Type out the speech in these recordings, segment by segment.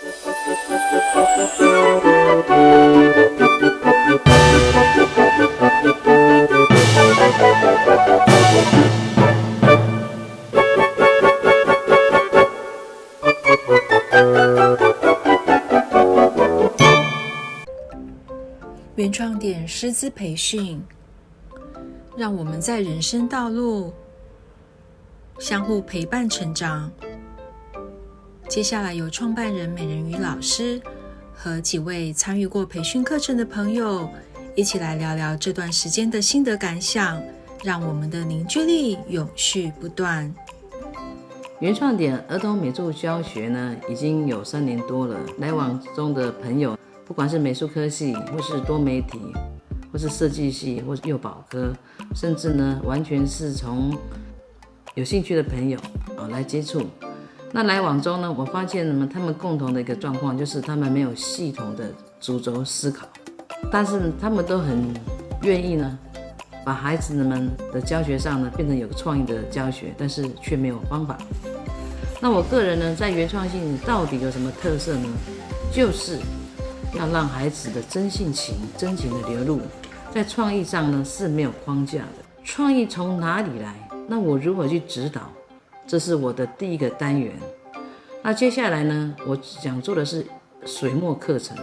原创点师资培训，让我们在人生道路相互陪伴成长。接下来由创办人美人鱼老师和几位参与过培训课程的朋友一起来聊聊这段时间的心得感想，让我们的凝聚力永续不断。原创点儿童美术教学呢，已经有3年多了。来往中的朋友，不管是美术科系，或是多媒体，或是设计系，或是幼保科，甚至呢，完全是从有兴趣的朋友来接触。那来往中呢，我发现他们共同的一个状况就是他们没有系统的主轴思考，但是他们都很愿意呢，把孩子们的教学上呢变成有创意的教学，但是却没有方法。那我个人呢，在原创性到底有什么特色呢？就是要让孩子的真性情、真情的流露，在创意上呢是没有框架的。创意从哪里来？那我如何去指导？这是我的第一个单元。那接下来呢，我想做的是水墨课程，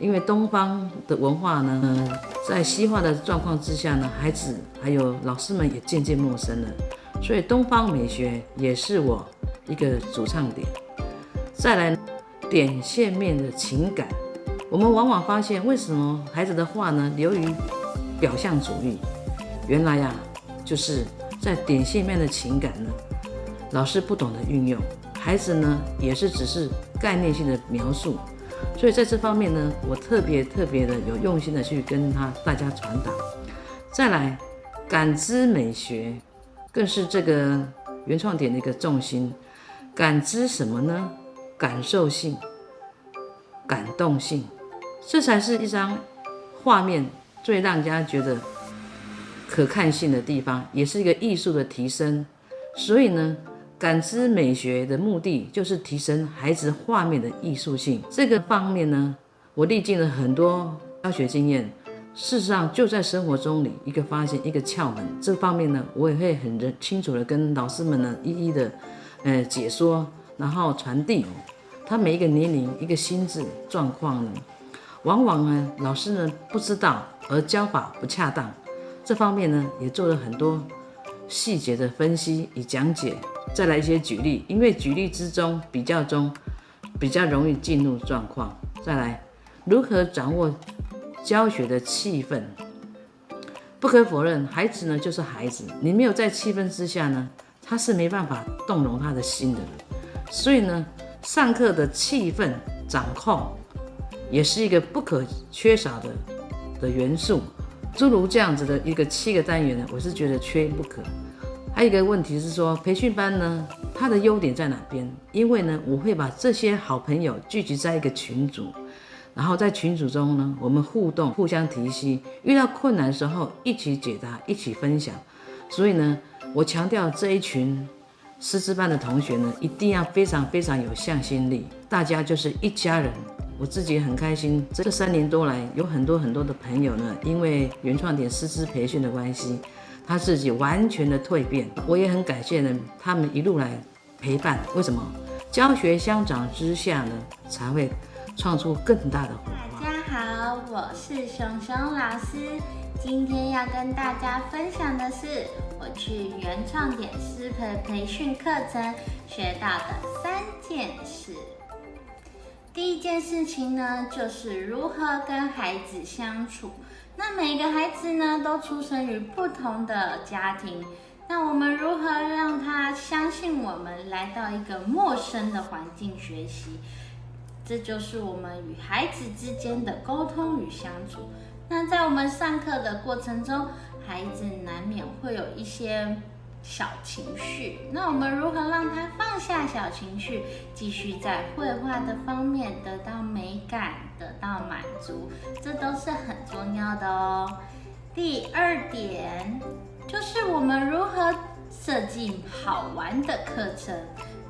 因为东方的文化呢，在西化的状况之下呢，孩子还有老师们也渐渐陌生了，所以东方美学也是我一个主唱点。再来，点线面的情感，我们往往发现为什么孩子的画呢流于表象主义，原来呀，就是在点线面的情感呢，老师不懂得运用，孩子呢也是只是概念性的描述，所以在这方面呢，我特别的有用心的去跟大家传达。再来，感知美学更是这个原创点的一个重心。感知什么呢？感受性、感动性，这才是一张画面最让人家觉得可看性的地方，也是一个艺术的提升。所以呢，感知美学的目的就是提升孩子画面的艺术性。这个方面呢，我历尽了很多教学经验，事实上就在生活中里一个发现一个窍门。这方面呢，我也会很清楚的跟老师们呢一一的解说，然后传递他每一个年龄一个心智状况呢，往往呢老师呢不知道而教法不恰当，这方面呢也做了很多细节的分析与讲解，再来一些举例，因为举例之中比较中比较容易进入状况。再来，如何掌握教学的气氛。不可否认，孩子呢就是孩子，你没有在气氛之下呢，他是没办法动容他的心的。所以呢，上课的气氛掌控也是一个不可缺少的元素。诸如这样子的一个7个单元呢，我是觉得缺不可。还有一个问题是说，培训班呢，它的优点在哪边？因为呢，我会把这些好朋友聚集在一个群组，然后在群组中呢，我们互动，互相提携，遇到困难的时候一起解答，一起分享。所以呢，我强调这一群师资班的同学呢，一定要非常有向心力，大家就是一家人。我自己也很开心，这3年多来，有很多的朋友呢，因为原创点师资培训的关系，他自己完全的蜕变。我也很感谢呢，他们一路来陪伴。为什么？教学相长之下呢，才会创出更大的火花。大家好，我是熊熊老师。今天要跟大家分享的是我去原创点师培训课程学到的3件事。第一件事情呢，就是如何跟孩子相处。那每个孩子呢，都出生于不同的家庭，那我们如何让他相信我们来到一个陌生的环境学习？这就是我们与孩子之间的沟通与相处。那在我们上课的过程中，孩子难免会有一些小情绪，那我们如何让他放下小情绪，继续在绘画的方面得到美感，得到满足，这都是很重要的哦。第2点就是我们如何设计好玩的课程。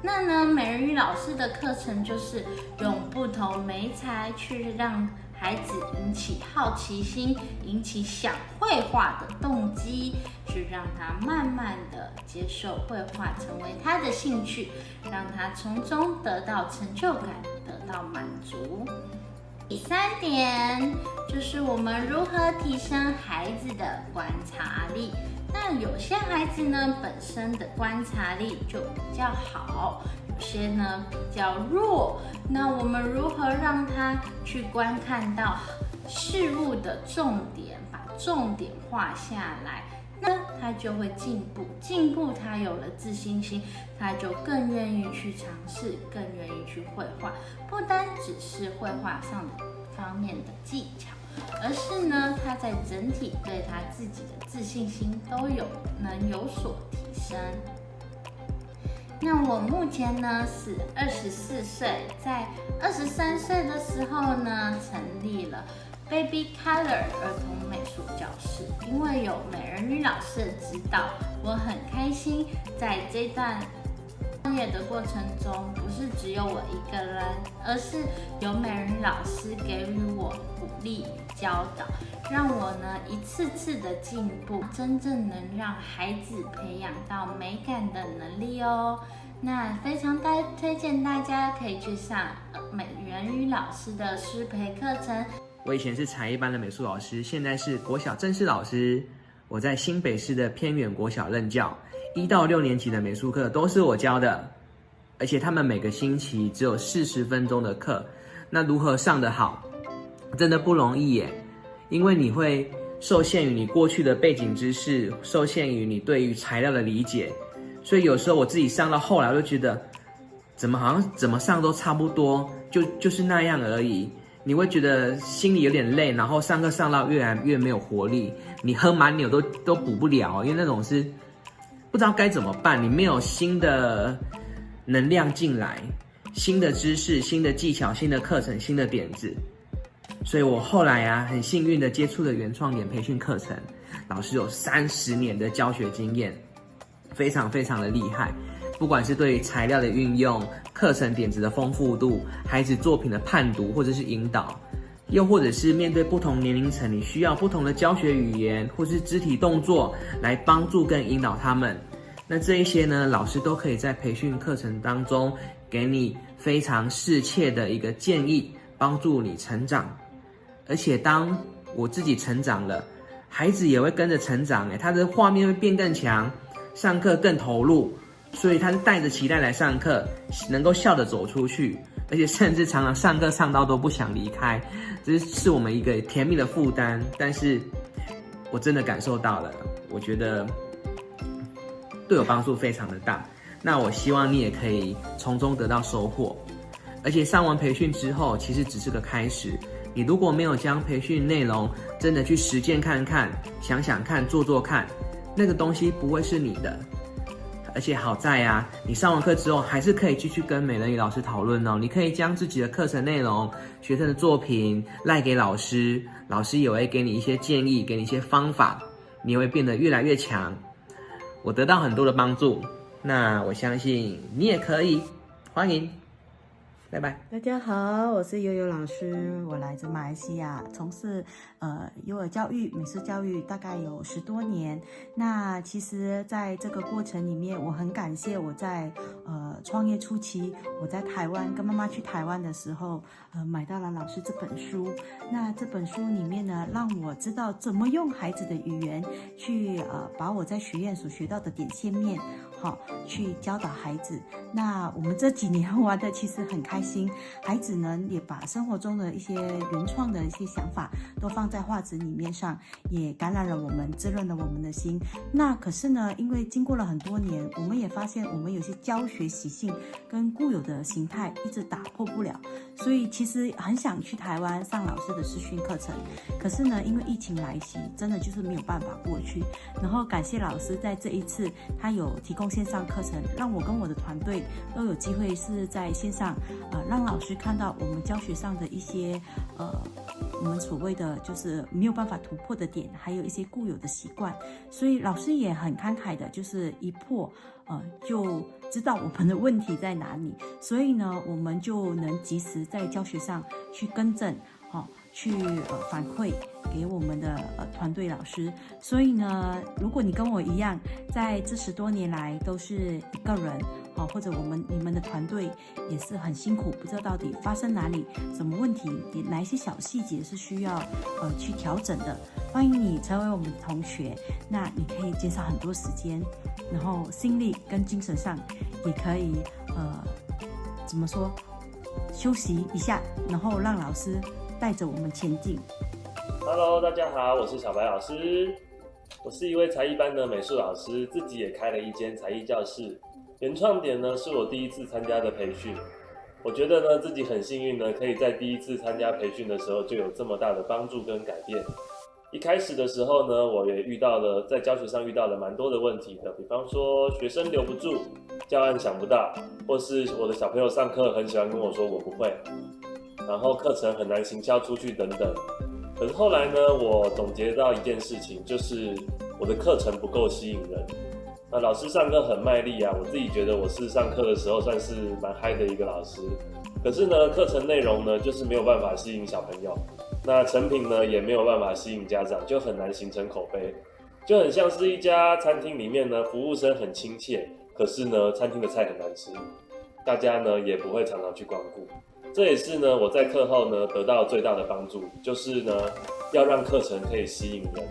那呢，美人鱼老师的课程就是用不同头媒材，去让孩子引起好奇心，引起想绘画的动机，去让他慢慢的接受绘画，成为他的兴趣，让他从中得到成就感，得到满足。第3点就是我们如何提升孩子的观察力。那有些孩子呢，本身的观察力就比较好，有些呢比较弱。那我们如何让他去观看到事物的重点，把重点画下来，那他就会进步，他有了自信心，他就更愿意去尝试，更愿意去绘画，不单只是绘画上的方面的技巧，而是呢，他在整体对他自己的自信心都能有所提升。那我目前呢是24岁，在23岁的时候呢，成立了 Baby Color 儿童美术教室。因为有美人鱼老师的指导，我很开心，在这段创业的过程中，不是只有我一个人，而是有美人鱼老师给予我鼓励与教导，让我呢一次次的进步，真正能让孩子培养到美感的能力哦。那非常推荐大家可以去上美人鱼老师的师培课程。我以前是才艺班的美术老师，现在是国小正式老师。我在新北市的偏远国小任教，1到6年级的美术课都是我教的，而且他们每个星期只有40分钟的课。那如何上得好，真的不容易耶，因为你会受限于你过去的背景知识，受限于你对于材料的理解，所以有时候我自己上到后来，我就觉得怎么上都差不多，就是那样而已。你会觉得心里有点累，然后上课上到越来越没有活力，你喝满牛都补不了，因为那种是不知道该怎么办，你没有新的能量进来，新的知识、新的技巧、新的课程、新的点子。所以我后来很幸运的接触了原创点培训课程，老师有30年的教学经验，非常非常的厉害。不管是对于材料的运用、课程点子的丰富度、孩子作品的判读或者是引导，又或者是面对不同年龄层，你需要不同的教学语言或是肢体动作来帮助跟引导他们。那这一些呢，老师都可以在培训课程当中给你非常适切的一个建议，帮助你成长。而且当我自己成长了，孩子也会跟着成长，他的画面会变更强，上课更投入。所以他是带着期待来上课，能够笑着走出去，而且甚至常常上课上到都不想离开，这是我们一个甜蜜的负担。但是我真的感受到了，我觉得对我帮助非常的大。那我希望你也可以从中得到收获。而且上完培训之后，其实只是个开始。你如果没有将培训内容真的去实践看看，想想看，做做看，那个东西不会是你的。而且好在你上完课之后还是可以继续跟美人鱼老师讨论哦。你可以将自己的课程内容、学生的作品赖给老师，老师也会给你一些建议，给你一些方法，你也会变得越来越强。我得到很多的帮助，那我相信你也可以。欢迎，拜拜。大家好，我是悠悠老师，我来自马来西亚，从事幼儿教育、美术教育大概有10多年。那其实在这个过程里面，我很感谢我在创业初期，我在台湾跟妈妈去台湾的时候，买到了老师这本书。那这本书里面呢，让我知道怎么用孩子的语言去把我在学院所学到的点线面，去教导孩子。那我们这几年玩的其实很开心，孩子呢也把生活中的一些原创的一些想法都放在画纸里面上，也感染了我们，滋润了我们的心。那可是呢，因为经过了很多年，我们也发现我们有些教学习性跟固有的形态一直打破不了，所以其实很想去台湾上老师的视讯课程，可是呢，因为疫情来袭，真的就是没有办法过去。然后感谢老师在这一次，他有提供线上课程，让我跟我的团队都有机会是在线上，让老师看到我们教学上的一些我们所谓的就是没有办法突破的点，还有一些固有的习惯。所以老师也很慷慨的，就是一破就知道我们的问题在哪里，所以呢，我们就能及时在教学上去更正，去反馈给我们的团队老师。所以呢，如果你跟我一样，在这10多年来都是一个人，或者你们的团队也是很辛苦，不知道到底发生哪里什么问题，哪一些小细节是需要去调整的。欢迎你成为我们的同学，那你可以减少很多时间，然后心力跟精神上也可以怎么说，休息一下，然后让老师带着我们前进。Hello， 大家好，我是小白老师。我是一位才艺班的美术老师，自己也开了一间才艺教室。原创点呢是我第一次参加的培训。我觉得呢自己很幸运呢，可以在第一次参加培训的时候就有这么大的帮助跟改变。一开始的时候呢，我也在教学上遇到了蛮多的问题的，比方说学生留不住，教案想不到，或是我的小朋友上课很喜欢跟我说我不会，然后课程很难行销出去等等。可是后来呢，我总结到一件事情，就是我的课程不够吸引人。那老师上课很卖力啊，我自己觉得我是上课的时候算是蛮嗨的一个老师。可是呢，课程内容呢，就是没有办法吸引小朋友。那成品呢，也没有办法吸引家长，就很难形成口碑。就很像是一家餐厅里面呢，服务生很亲切，可是呢，餐厅的菜很难吃，大家呢也不会常常去光顾。这也是呢，我在课后呢得到最大的帮助，就是呢，要让课程可以吸引人。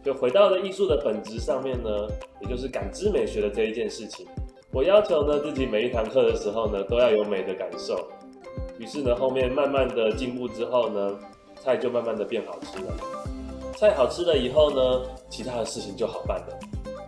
就回到了艺术的本质上面呢，也就是感知美学的这一件事情。我要求呢，自己每一堂课的时候呢，都要有美的感受。于是呢，后面慢慢的进步之后呢，菜就慢慢的变好吃了。菜好吃了以后呢，其他的事情就好办了。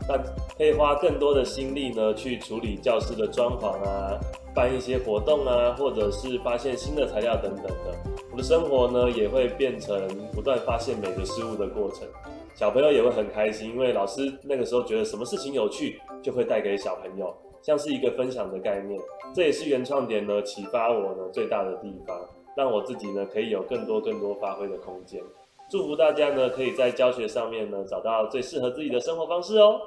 那可以花更多的心力呢，去处理教室的装潢啊，办一些活动啊，或者是发现新的材料等等的。我的生活呢，也会变成不断发现美的事物的过程。小朋友也会很开心，因为老师那个时候觉得什么事情有趣，就会带给小朋友，像是一个分享的概念。这也是原创点呢启发我呢最大的地方，让我自己呢可以有更多发挥的空间。祝福大家呢可以在教学上面呢找到最适合自己的生活方式哦。